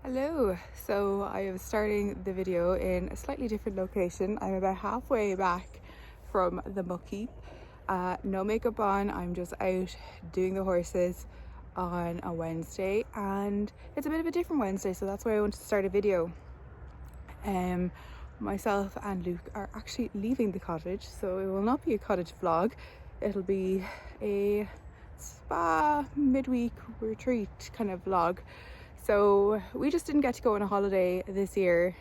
Hello, so I am starting the video in a slightly different location. I'm about halfway back from the muckeep. No makeup on, I'm just out doing the horses on a Wednesday, and it's a bit of a different Wednesday, so that's why I wanted to start a video. Myself and Luke are actually leaving the cottage, so it will not be a cottage vlog. It'll be a spa midweek retreat kind of vlog. So we just didn't get to go on a holiday this year,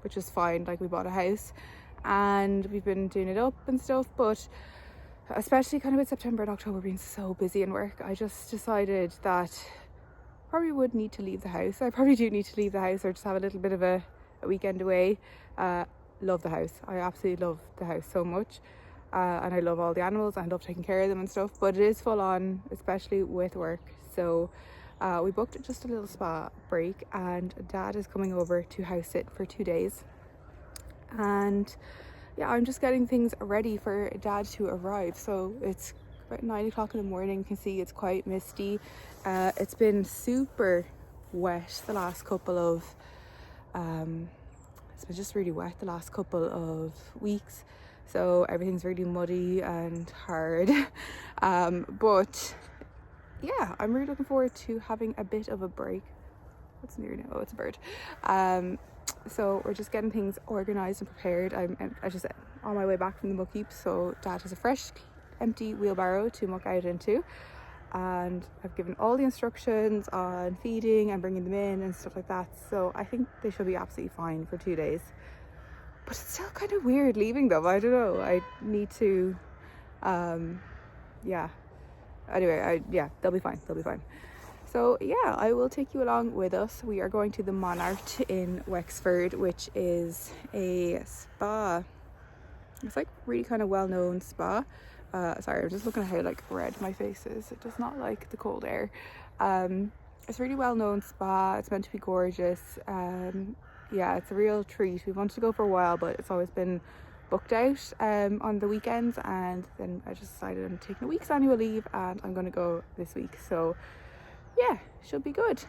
which is fine. Like, we bought a house and we've been doing it up and stuff, but especially kind of with September and October being so busy in work, I just decided that probably would need to leave the house. I probably do need to leave the house or just have a little bit of a weekend away. Love the house. I absolutely love the house so much. And I love all the animals. I love taking care of them and stuff, but it is full on, especially with work. So we booked just a little spa break, and Dad is coming over to house sit for 2 days. And yeah, I'm just getting things ready for Dad to arrive. So it's about 9 o'clock in the morning. You can see it's quite misty. It's been super wet the last couple of it's been just really wet the last couple of weeks, so everything's really muddy and hard. But yeah, I'm really looking forward to having a bit of a break. What's near now? Oh, it's a bird. So we're just getting things organized and prepared. I just on my way back from the muckeep, so Dad has a fresh empty wheelbarrow to muck out into, and I've given all the instructions on feeding and bringing them in and stuff like that, so I think they should be absolutely fine for 2 days. But it's still kind of weird leaving them. I don't know, I need to yeah, anyway, they'll be fine. So yeah, I will take you along with us. We are going to the Monart in Wexford, which is a spa. It's like really kind of well-known spa. Sorry, I'm just looking at how like red my face is. It does not like the cold air. It's a really well-known spa. It's meant to be gorgeous. Yeah, it's a real treat. We've wanted to go for a while, but it's always been booked out on the weekends, and then I just decided I'm taking a week's annual leave and I'm going to go this week. So yeah, should be good.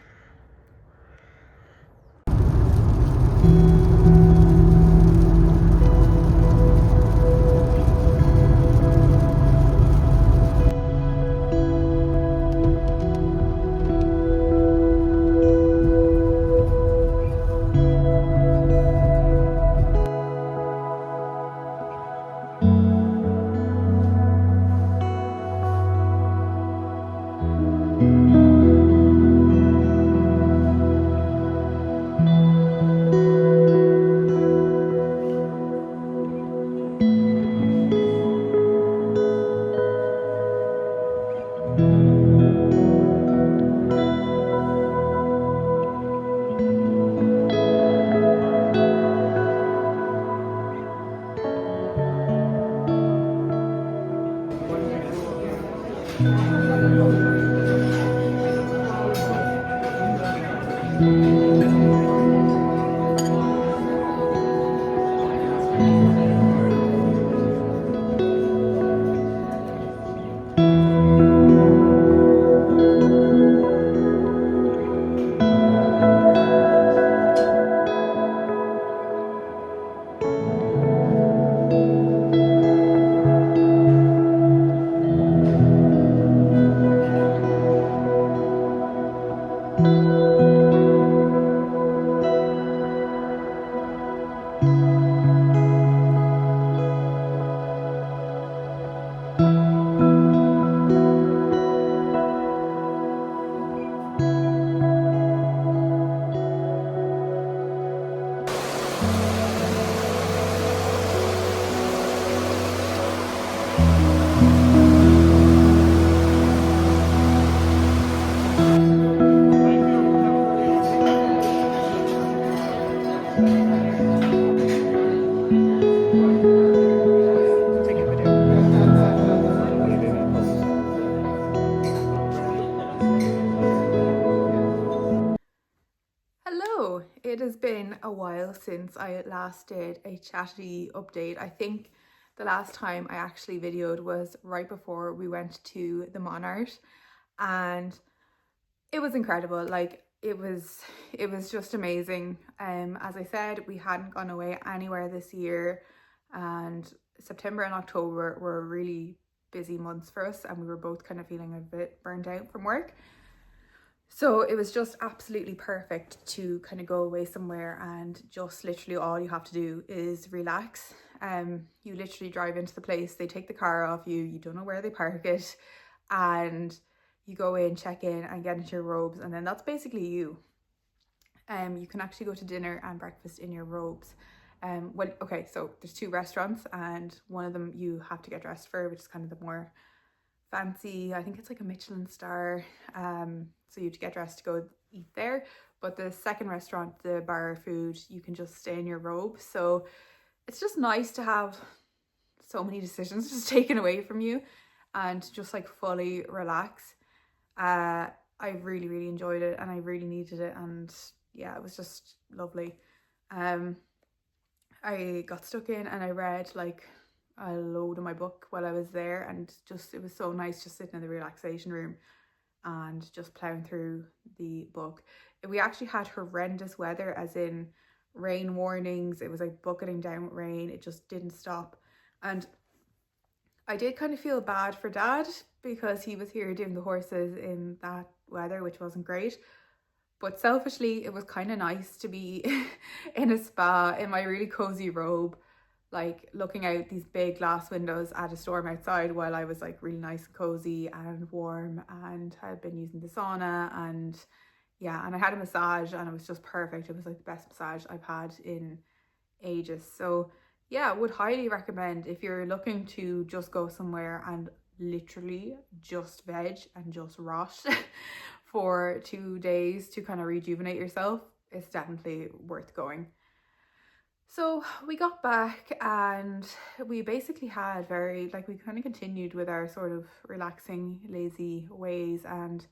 Hello, it has been a while since I last did a chatty update. I think the last time I actually videoed was right before we went to the Monart, and it was incredible. Like, it was just amazing. As I said, we hadn't gone away anywhere this year, and September and October were really busy months for us, and we were both kind of feeling a bit burnt out from work. So it was just absolutely perfect to kind of go away somewhere, and just literally all you have to do is relax. You literally drive into the place, they take the car off you, you don't know where they park it, and you go in, check in and get into your robes, and then that's basically you. You can actually go to dinner and breakfast in your robes. Well, okay, so there's 2 restaurants, and one of them you have to get dressed for, which is kind of the more fancy, I think it's like a Michelin star, so you have to get dressed to go eat there. But the second restaurant, the bar food, you can just stay in your robe. So it's just nice to have so many decisions just taken away from you and just like fully relax. I really enjoyed it, and I really needed it, and yeah, it was just lovely. I got stuck in and I read like a load of my book while I was there, and just it was so nice just sitting in the relaxation room and just plowing through the book. We actually had horrendous weather, as in rain warnings. It was like bucketing down with rain, it just didn't stop. And I did kind of feel bad for Dad because he was here doing the horses in that weather, which wasn't great. But selfishly, it was kind of nice to be in a spa in my really cozy robe, like looking out these big glass windows at a storm outside while I was like really nice and cozy and warm, and had been using the sauna, and yeah, and I had a massage and it was just perfect. It was like the best massage I've had in ages. So yeah, would highly recommend if you're looking to just go somewhere and literally just veg and just rot for 2 days to kind of rejuvenate yourself. It's definitely worth going. So we got back and we basically had we kind of continued with our sort of relaxing, lazy ways. And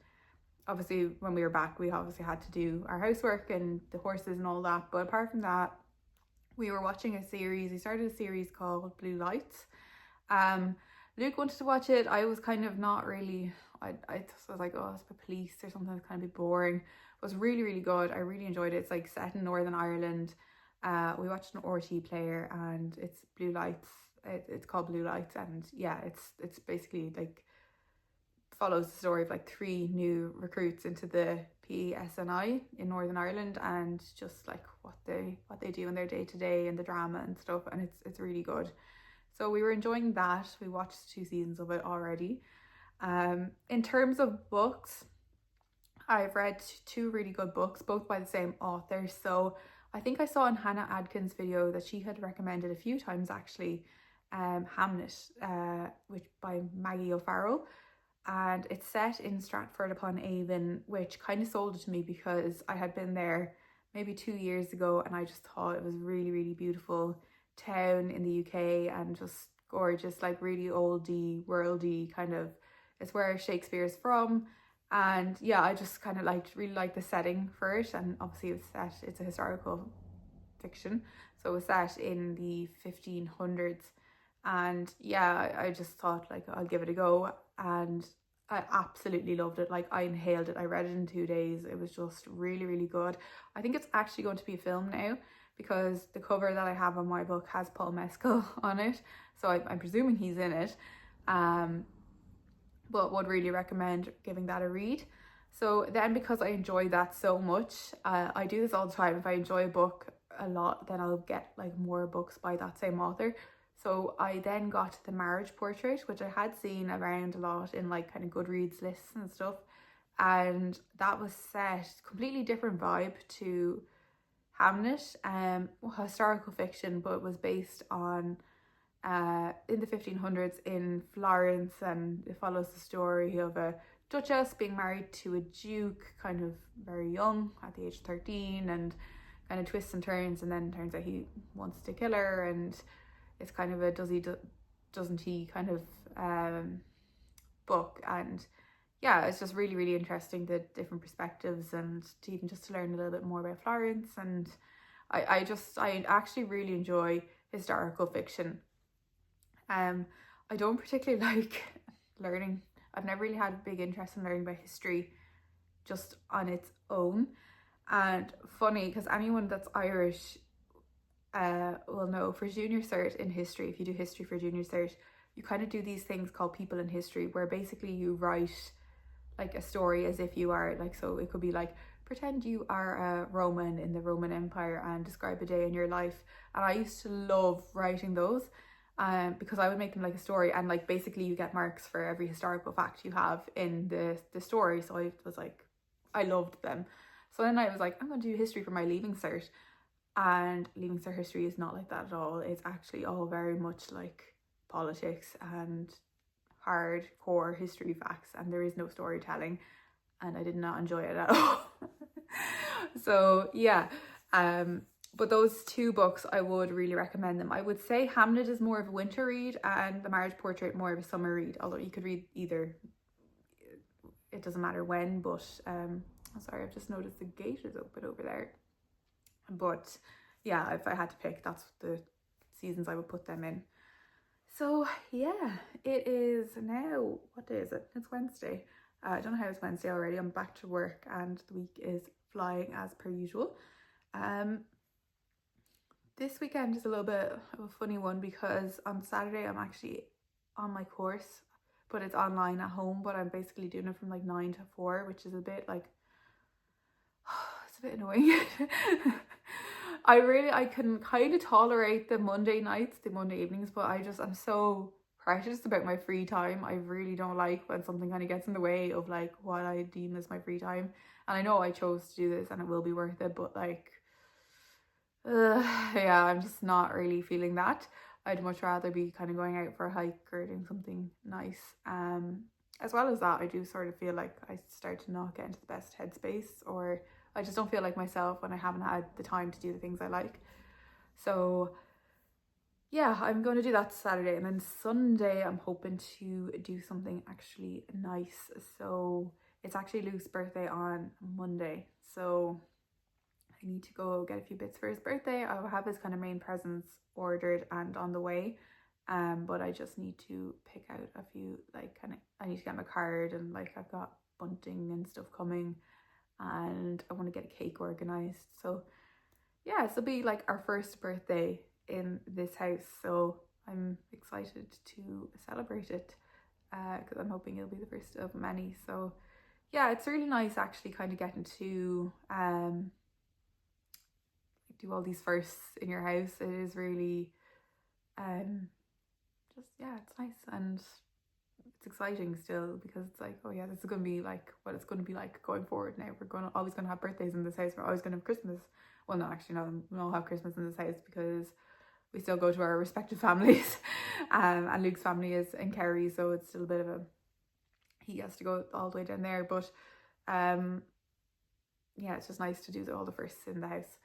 obviously when we were back, we obviously had to do our housework and the horses and all that. But apart from that, we were watching a series. We started a series called Blue Lights. Luke wanted to watch it. I was kind of not really, I just was like, oh, it's about police or something. It's kind of boring. It was really good. I really enjoyed it. It's like set in Northern Ireland. We watched an RT player, and it's Blue Lights. It's called Blue Lights, and yeah, it's basically like follows the story of like 3 new recruits into the PSNI in Northern Ireland, and just like what they do in their day to day and the drama and stuff, and it's really good. So we were enjoying that. We watched 2 seasons of it already. In terms of books, I've read 2 really good books, both by the same author. So I think I saw in Hannah Adkins' video that she had recommended a few times actually, Hamnet, which by Maggie O'Farrell. And it's set in Stratford-upon-Avon, which kind of sold it to me because I had been there maybe 2 years ago, and I just thought it was really beautiful town in the UK, and just gorgeous, like really oldie, worldy kind of. It's where Shakespeare's from, and yeah, I just kind of really liked the setting for it. And obviously it's a historical fiction, so it was set in the 1500s. And yeah, I just thought like I'll give it a go, and I absolutely loved it. Like I inhaled it. I read it in 2 days. It was just really good. I think it's actually going to be a film now, because the cover that I have on my book has Paul Mescal on it, so I'm presuming he's in it. But would really recommend giving that a read. So then, because I enjoy that so much, I do this all the time. If I enjoy a book a lot, then I'll get like more books by that same author. So I then got The Marriage Portrait, which I had seen around a lot in like kind of Goodreads lists and stuff, and that was set completely different vibe to Hamnet, historical fiction, but it was based on in the 1500s in Florence, and it follows the story of a duchess being married to a duke kind of very young at the age of 13, and kind of twists and turns, and then turns out he wants to kill her, and it's kind of a doesn't he kind of book. And yeah, it's just really interesting, the different perspectives, and to even just to learn a little bit more about Florence. And I actually really enjoy historical fiction. I don't particularly like learning. I've never really had a big interest in learning about history just on its own. And funny, because anyone that's Irish will know, for junior cert in history, if you do history for junior cert, you kind of do these things called people in history, where basically you write like a story as if you are like, so it could be like, pretend you are a Roman in the Roman Empire and describe a day in your life. And I used to love writing those, because I would make them like a story, and like basically you get marks for every historical fact you have in the story. So I was like, I loved them. So then I was like, I'm going to do history for my leaving cert. And leaving cert history is not like that at all. It's actually all very much like politics and hardcore history facts, and there is no storytelling, and I did not enjoy it at all. So yeah, but those two books, I would really recommend them. I would say Hamlet is more of a winter read and The Marriage Portrait more of a summer read, although you could read either, it doesn't matter when. But sorry, I've just noticed the gate is open over there. But yeah, if I had to pick, that's the seasons I would put them in. So yeah, it is now, what day is it? It's Wednesday. I don't know how it's Wednesday already. I'm back to work and the week is flying as per usual. This weekend is a little bit of a funny one, because on Saturday I'm actually on my course, but it's online at home, but I'm basically doing it from like 9 to 4, which is a bit like, it's a bit annoying. I can kind of tolerate the Monday nights, the Monday evenings, but I'm so precious about my free time. I really don't like when something kind of gets in the way of like what I deem as my free time. And I know I chose to do this and it will be worth it, but like, yeah, I'm just not really feeling that. I'd much rather be kind of going out for a hike or doing something nice. As well as that, I do sort of feel like I start to not get into the best headspace, or I just don't feel like myself when I haven't had the time to do the things I like. So yeah, I'm going to do that Saturday, and then Sunday I'm hoping to do something actually nice. So it's actually Luke's birthday on Monday, so I need to go get a few bits for his birthday. I'll have his kind of main presents ordered and on the way, but I just need to pick out a few, like kind of, I need to get my card, and like I've got bunting and stuff coming, and I want to get a cake organized. So yeah, this will be like our first birthday in this house, so I'm excited to celebrate it, because I'm hoping it'll be the first of many. So yeah, it's really nice actually kind of getting to do all these firsts in your house. It is really just, yeah, it's nice, and it's exciting still, because it's like, oh yeah, this is going to be like what it's going to be like going forward now. We're always going to have birthdays in this house. We're always going to have Christmas. Well, no, actually, no, we don't have Christmas in this house because we still go to our respective families. And Luke's family is in Kerry, so it's still a bit of a, he has to go all the way down there. But yeah, it's just nice to do all the firsts in the house.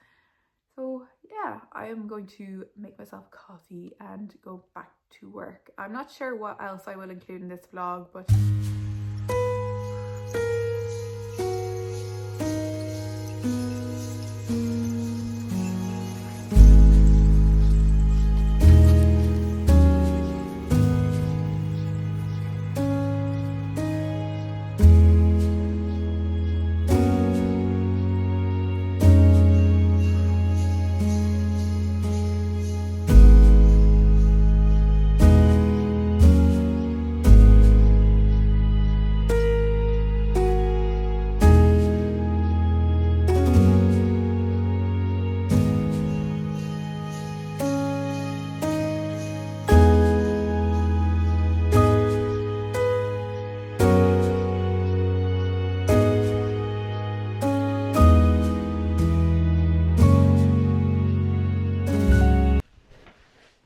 So yeah, I am going to make myself coffee and go back to work. I'm not sure what else I will include in this vlog, but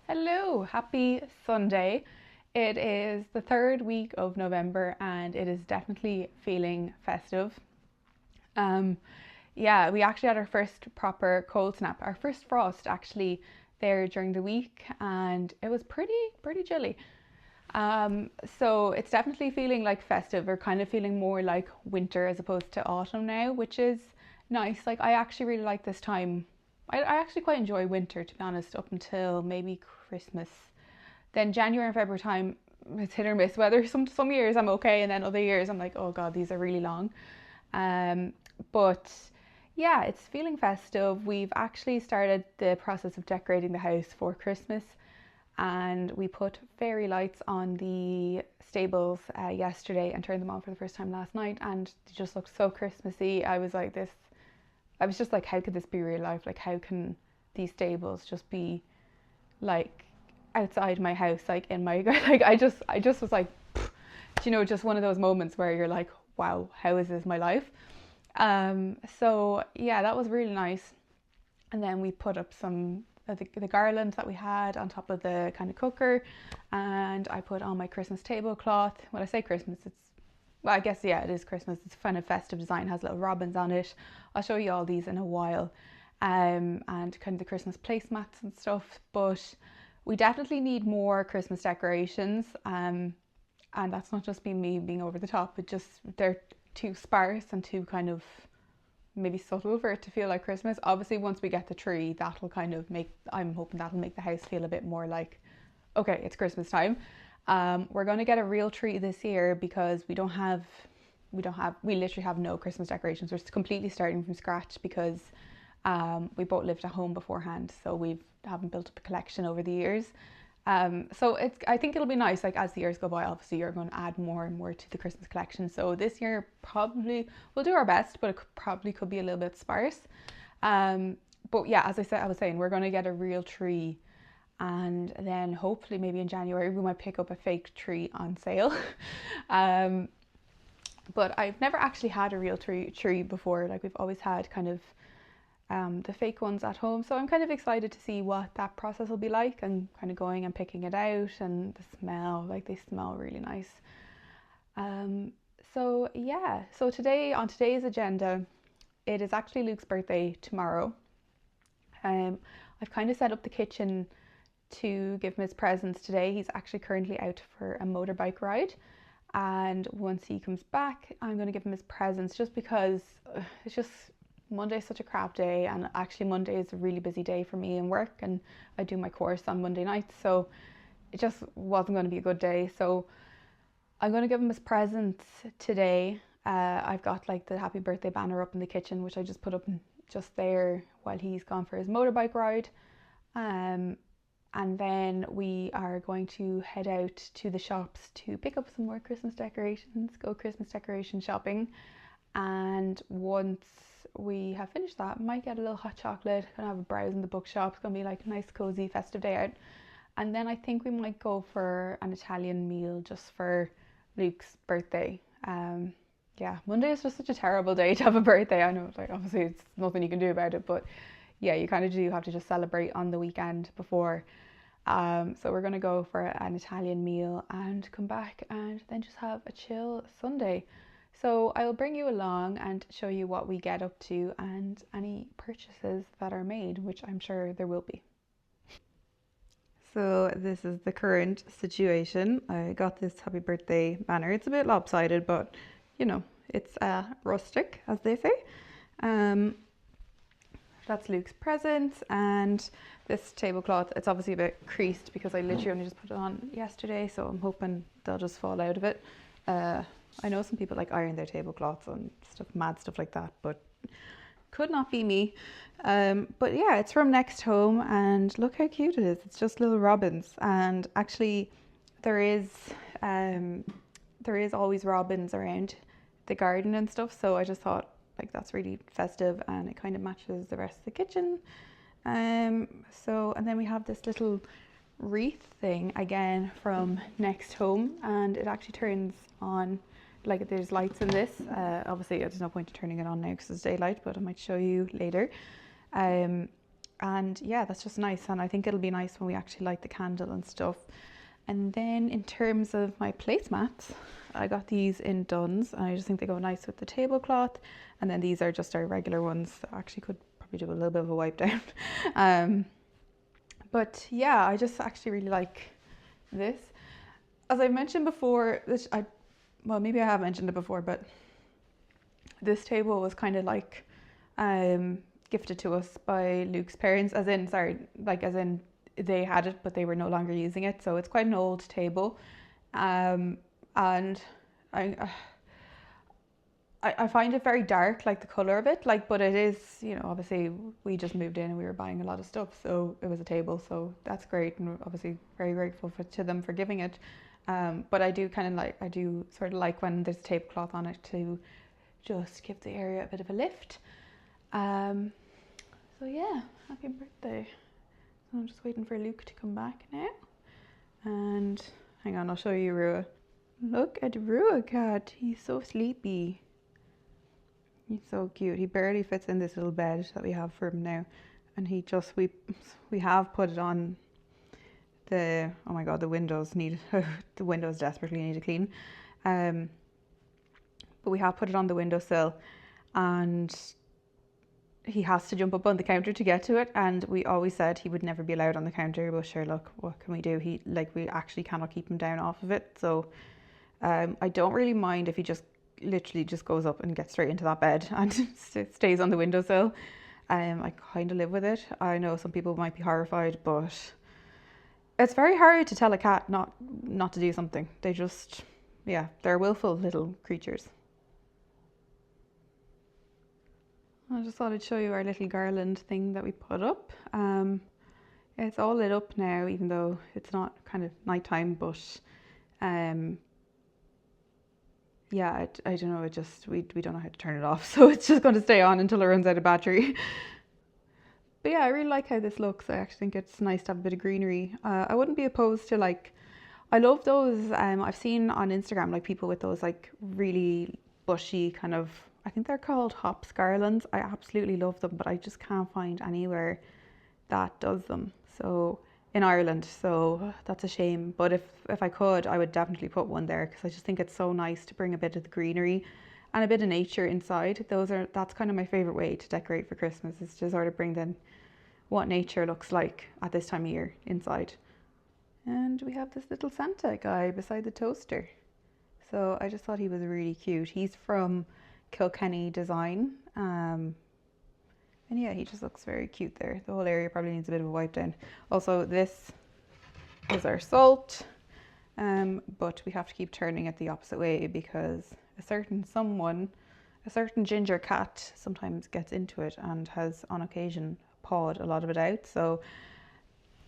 hello, happy Sunday. It is the third week of November and it is definitely feeling festive. Yeah, we actually had our first proper cold snap, our first frost actually there during the week, and it was pretty chilly. So it's definitely feeling like festive, or kind of feeling more like winter as opposed to autumn now, which is nice. Like I actually really like this time. I actually quite enjoy winter, to be honest, up until maybe Christmas. Then January and February time, it's hit or miss weather. Some years I'm okay, and then other years I'm like, oh god, these are really long. But Yeah, it's feeling festive. We've actually started the process of decorating the house for Christmas, and we put fairy lights on the stables yesterday and turned them on for the first time last night, and they just looked so Christmassy. I was just like, how could this be real life? Like, how can these stables just be like outside my house, like in my like I just was like, just one of those moments where you're like, wow, how is this my life? So yeah, that was really nice. And then we put up some of the garlands that we had on top of the kind of cooker, and I put on my Christmas tablecloth. When I say Christmas, it's, well, I guess, yeah, it is Christmas. It's kind of festive design, has little robins on it. I'll show you all these in a while. And kind of the Christmas placemats and stuff. But we definitely need more Christmas decorations. And that's not just me being over the top. It just, they're too sparse and too kind of maybe subtle for it to feel like Christmas. Obviously, once we get the tree, that'll kind of make, I'm hoping that'll make the house feel a bit more like, okay, it's Christmas time. We're going to get a real tree this year because we literally have no Christmas decorations. We're completely starting from scratch because we both lived at home beforehand, so we haven't built up a collection over the years. So I think it'll be nice, like as the years go by, obviously you're going to add more and more to the Christmas collection. So this year probably we'll do our best, but it probably could be a little bit sparse. But yeah, as I was saying, we're going to get a real tree, and then hopefully maybe in January we might pick up a fake tree on sale. But I've never actually had a real tree before. Like we've always had kind of the fake ones at home. So I'm kind of excited to see what that process will be like, and kind of going and picking it out, and the smell, like they smell really nice. So yeah, so today, on today's agenda, it is actually Luke's birthday tomorrow. I've kind of set up the kitchen to give him his presents today. He's actually currently out for a motorbike ride, and once he comes back, I'm going to give him his presents, just because it's just, Monday is such a crap day, and actually Monday is a really busy day for me in work, and I do my course on Monday nights, so it just wasn't going to be a good day. So I'm going to give him his presents today. I've got like the happy birthday banner up in the kitchen, which I just put up just there while he's gone for his motorbike ride. And then we are going to head out to the shops to pick up some more Christmas decorations, go Christmas decoration shopping. And once we have finished that, might get a little hot chocolate, gonna have a browse in the bookshop. It's gonna be like a nice cozy festive day out. And then I think we might go for an Italian meal just for Luke's birthday. Yeah, Monday is just such a terrible day to have a birthday. I know, like obviously it's nothing you can do about it, but yeah, you kind of do have to just celebrate on the weekend before. So we're gonna go for an Italian meal and come back and then just have a chill Sunday. So I'll bring you along and show you what we get up to and any purchases that are made, which I'm sure there will be. So this is the current situation. I got this happy birthday banner. It's a bit lopsided, but it's rustic, as they say. That's Luke's presents, and this tablecloth, it's obviously a bit creased because I literally only just put it on yesterday, so I'm hoping they'll just fall out of it. I know some people like iron their tablecloths and stuff, mad stuff like that, but could not be me. But yeah, it's from Next Home, and look how cute it is. It's just little robins, and actually there is always robins around the garden and stuff, so I just thought like that's really festive, and it kind of matches the rest of the kitchen. And then we have this little wreath thing again from Next Home, and it actually turns on, like there's lights in this. Obviously there's no point in turning it on now because it's daylight, but I might show you later. And yeah, that's just nice, and I think it'll be nice when we actually light the candle and stuff. And then in terms of my placemats, I got these in Dunn's, and I just think they go nice with the tablecloth. And then these are just our regular ones that actually could probably do a little bit of a wipe down. But yeah, I just actually really like this. As I mentioned before, maybe I have mentioned it before, but this table was kind of like gifted to us by Luke's parents, as in they had it, but they were no longer using it. So it's quite an old table. And I find it very dark, like the color of it, like, but it is, you know, obviously we just moved in and we were buying a lot of stuff, so it was a table, so that's great, and we're obviously very grateful to them for giving it. But I do kind of like, I do sort of like when there's a tablecloth on it to just give the area a bit of a lift. So yeah, happy birthday. So I'm just waiting for Luke to come back now. And hang on, I'll show you Rua. Look at Rua cat, he's so sleepy. He's so cute. He barely fits in this little bed that we have for him now. And he just, we have put it on the, oh my god, the windows need, the windows desperately need to clean. But we have put it on the windowsill, and he has to jump up on the counter to get to it, and we always said he would never be allowed on the counter, but sure, look, what can we do? We actually cannot keep him down off of it, so I don't really mind if he just literally just goes up and gets straight into that bed and stays on the windowsill. I kind of live with it. I know some people might be horrified, but it's very hard to tell a cat not to do something. They just, yeah, they're willful little creatures. I just thought I'd show you our little garland thing that we put up. It's all lit up now, even though it's not kind of nighttime, but yeah, I don't know, it just, we don't know how to turn it off, so it's just going to stay on until it runs out of battery. But yeah, I really like how this looks. I actually think it's nice to have a bit of greenery. I wouldn't be opposed to, like, I love those, I've seen on Instagram, like, people with those, like, really bushy kind of, I think they're called hops garlands. I absolutely love them, but I just can't find anywhere that does them. So in Ireland, so that's a shame. But if I could, I would definitely put one there, because I just think it's so nice to bring a bit of the greenery and a bit of nature inside. That's kind of my favorite way to decorate for Christmas, is to sort of bring then what nature looks like at this time of year inside. And we have this little Santa guy beside the toaster. So I just thought he was really cute. He's from Kilkenny Design. And yeah, he just looks very cute there. The whole area probably needs a bit of a wipe down. Also, this is our salt, but we have to keep turning it the opposite way, because a certain ginger cat sometimes gets into it and has on occasion pawed a lot of it out. So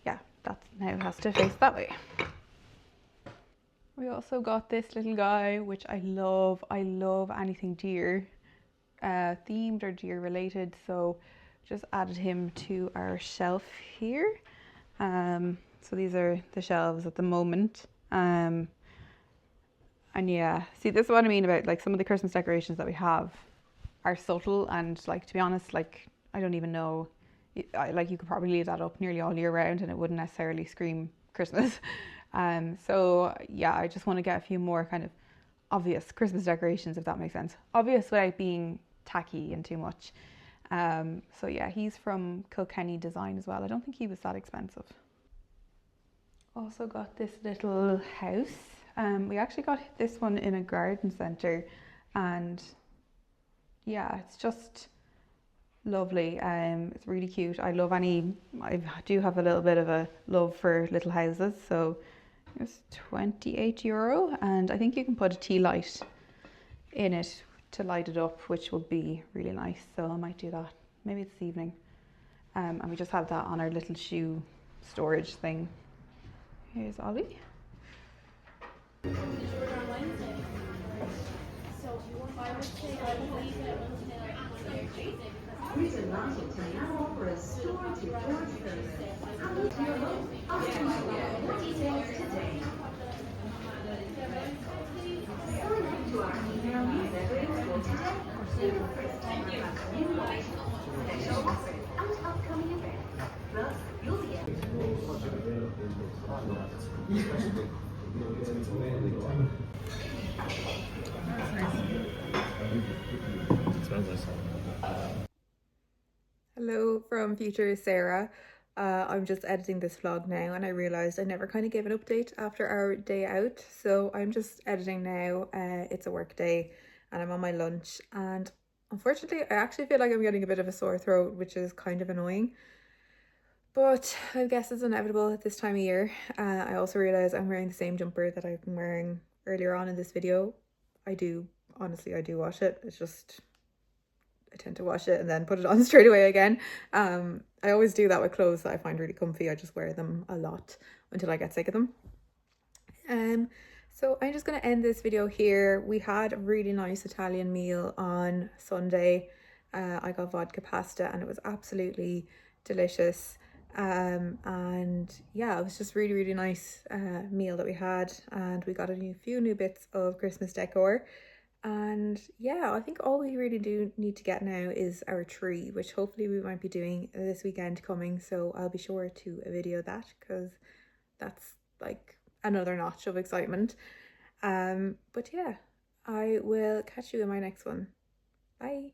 yeah, that now has to face that way. We also got this little guy, which I love. I love anything deer themed or deer related, so just added him to our shelf here. So these are the shelves at the moment. And yeah, see, this is what I mean about, like, some of the Christmas decorations that we have are subtle, and, like, to be honest, like, I don't even know, like, you could probably leave that up nearly all year round and it wouldn't necessarily scream Christmas. So yeah, I just want to get a few more kind of obvious Christmas decorations, if that makes sense. Obvious without being tacky and too much. So yeah, he's from Kilkenny Design as well. I don't think he was that expensive. Also got this little house. We actually got this one in a garden centre, and yeah, it's just lovely. It's really cute. I do have a little bit of a love for little houses, so it's €28, and I think you can put a tea light in it to light it up, which would be really nice. So I might do that maybe this evening. And we just have that on our little shoe storage thing. Here's Ollie. We're delighted to now offer a store-to-door service. More details today. Sign up to our email newsletter for today. Invite, special offers, and upcoming events. Plus, you'll be able Hello from future Sarah. I'm just editing this vlog now, and I realised I never kind of gave an update after our day out, so I'm just editing now. It's a work day and I'm on my lunch, and unfortunately I actually feel like I'm getting a bit of a sore throat, which is kind of annoying, but I guess it's inevitable at this time of year. I also realise I'm wearing the same jumper that I've been wearing earlier on in this video. I do honestly I do wash it. It's just I tend to wash it and then put it on straight away again. I always do that with clothes that I find really comfy. I just wear them a lot until I get sick of them. So I'm just going to end this video here. We had a really nice Italian meal on Sunday. I got vodka pasta and it was absolutely delicious. And yeah, it was just really nice meal that we had, and we got a few new bits of Christmas decor. And yeah, I think all we really do need to get now is our tree, which hopefully we might be doing this weekend coming. So I'll be sure to video that, because that's like another notch of excitement. But yeah, I will catch you in my next one. Bye.